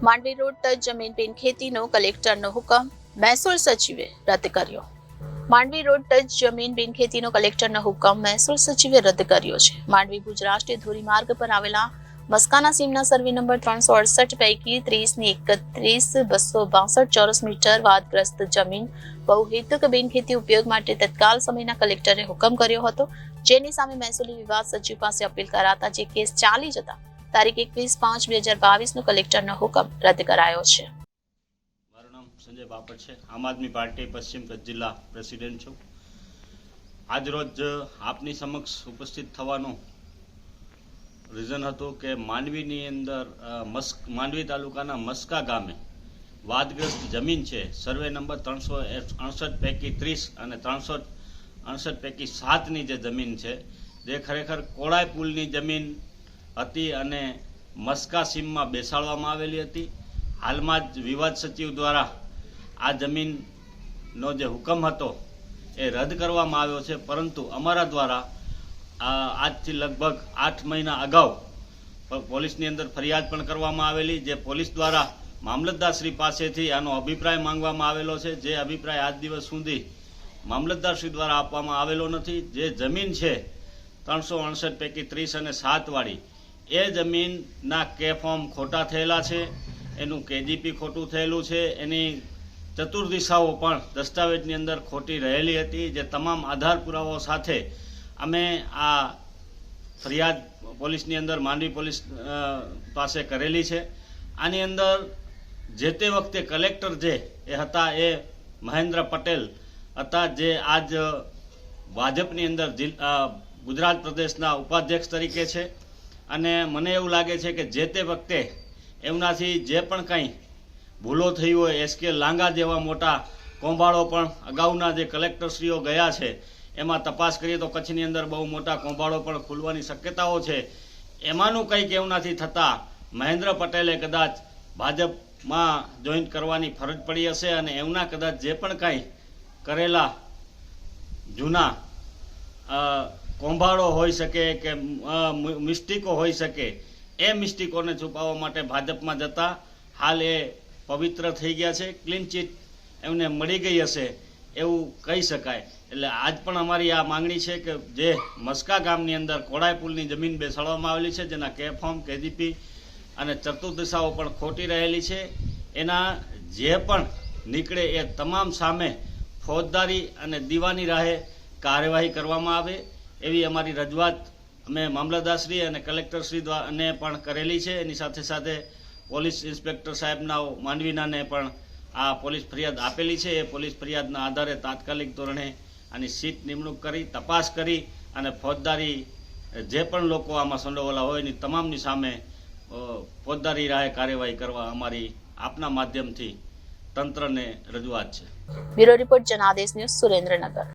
Mandvi road touch જમીન બિન ખેતીનો કલેક્ટરનો હુકમ, મહેસૂલ સચિવે રદ કર્યો. માંડવી રોડ ટચ જમીન બિન ખેતીનો કલેક્ટરનો હુકમ મહેસૂલ સચિવે રદ કર્યો છે. માંડવી ભુજ રાષ્ટ્રીય ધોરીમાર્ગ પર આવેલા મસ્કાના સીમના સર્વે નંબર 368 પૈકી 30ની 31,262 ચોરસ મીટર વાદગ્રસ્ત જમીન બહુહેતુક બિનખેતી ઉપયોગ માટે તત્કાલ સમયના કલેક્ટરે હુકમ કર્યો હતો, જેની સામે મહેસૂલી વિભાગ સચિવ પાસે અપીલ કરાતા જે કેસ ચાલી જતા તારીખ 21/5/2022 નો કલેક્ટરનો હુકમ રદ કરાયો છે. મારું નામ સંજય બાપટ છે. આમ આદમી પાર્ટી પશ્ચિમ કચ્છ જિલ્લા પ્રેસિડેન્ટ છું. આજ રોજ આપની સમક્ષ ઉપસ્થિત થવાનું રીઝન હતું કે માંડવીની અંદર માંડવી તાલુકાના મસ્કા ગામે વાદગ્રસ્ત જમીન છે. સર્વે નંબર 368 પૈકી 30 અને 368 પૈકી 7ની જે જમીન છે જે ખરેખર કોળાઈ પુલની જમીન હતી અને મસ્કા સીમમાં બેસાડવામાં આવેલી હતી. હાલમાં જ વિવાદ સચિવ દ્વારા આ જમીનનો જે હુકમ હતો એ રદ કરવામાં આવ્યો છે, પરંતુ અમારા દ્વારા આજથી લગભગ 8 મહિના અગાઉ પોલીસની અંદર ફરિયાદ પણ કરવામાં આવેલી, જે પોલીસ દ્વારા મામલતદારશ્રી પાસેથી આનો અભિપ્રાય માંગવામાં આવેલો છે, જે અભિપ્રાય આજ દિવસ સુધી મામલતદારશ્રી દ્વારા આપવામાં આવેલો નથી. જે જમીન છે 368 પૈકી 30 અને 7 વાળી એ જમીનના કે ફોર્મ ખોટા થયેલા છે, એનું કેજીપી ખોટું થયેલું છે, એની ચતુર્દિશાઓ પણ દસ્તાવેજની અંદર ખોટી રહેલી હતી. જે તમામ આધાર પુરાવાઓ સાથે અમે આ ફરિયાદ પોલીસની અંદર માંડવી પોલીસ પાસે કરેલી છે. આની અંદર જે તે વખતે કલેક્ટર જે એ હતા એ મહેન્દ્ર પટેલ હતા, જે આજ ભાજપની અંદર ગુજરાત પ્રદેશના ઉપાધ્યક્ષ તરીકે છે. અને મને એવું લાગે છે કે જે તે વખતે એમનાથી જે પણ કંઈ ભૂલો થઈ હોય, એસકે લાંગા જેવા મોટા કૌભાંડો પણ અગાઉના જે કલેક્ટરશ્રીઓ ગયા છે એમાં તપાસ કરીએ તો કચ્છની અંદર બહુ મોટા કૌભાંડો પણ ખુલવાની શક્યતાઓ છે. એમાંનું કંઈક એમનાથી થતાં મહેન્દ્ર પટેલે કદાચ ભાજપમાં જોઈન કરવાની ફરજ પડી હશે અને એમના કદાચ જે પણ કંઈ કરેલા જૂના કૌભાંડો હોઈ શકે કે મિસ્ટેકો હોઈ શકે, એ મિસ્ટેકોને છુપાવવા માટે ભાજપમાં જતા હાલ એ પવિત્ર થઈ ગયા છે, ક્લીન ચીટ એમને મળી ગઈ હશે એવું કહી શકાય. એટલે આજ પણ અમારી આ માંગણી છે કે જે મસ્કા ગામની અંદર કોળાઈ પુલની જમીન બેસાડવામાં આવેલી છે, જેના કે ફોર્મ કેજીપી અને ચતુર્દિશાઓ પણ ખોટી રહેલી છે, એના જે પણ નીકળે એ તમામ સામે ફોજદારી અને દીવાની રાહે કાર્યવાહી કરવામાં આવે એવી અમારી રજૂઆત અમે મામલતદારશ્રી અને કલેક્ટરશ્રી દ્વારાને પણ કરેલી છે. એની સાથે સાથે પોલીસ ઇન્સ્પેક્ટર સાહેબના માંડવીનાને પણ આ પોલીસ ફરિયાદ આપેલી છે. એ પોલીસ ફરિયાદના આધારે તાત્કાલિક ધોરણે આની સીટ નિમણૂક કરી તપાસ કરી અને ફોજદારી જે પણ લોકો આમાં સંડોવાયેલા હોય એની તમામની સામે ફોજદારી રાહે કાર્યવાહી કરવા અમારી આપના માધ્યમથી તંત્રને રજૂઆત છે. Bureau report Janadesh news, Surendranagar.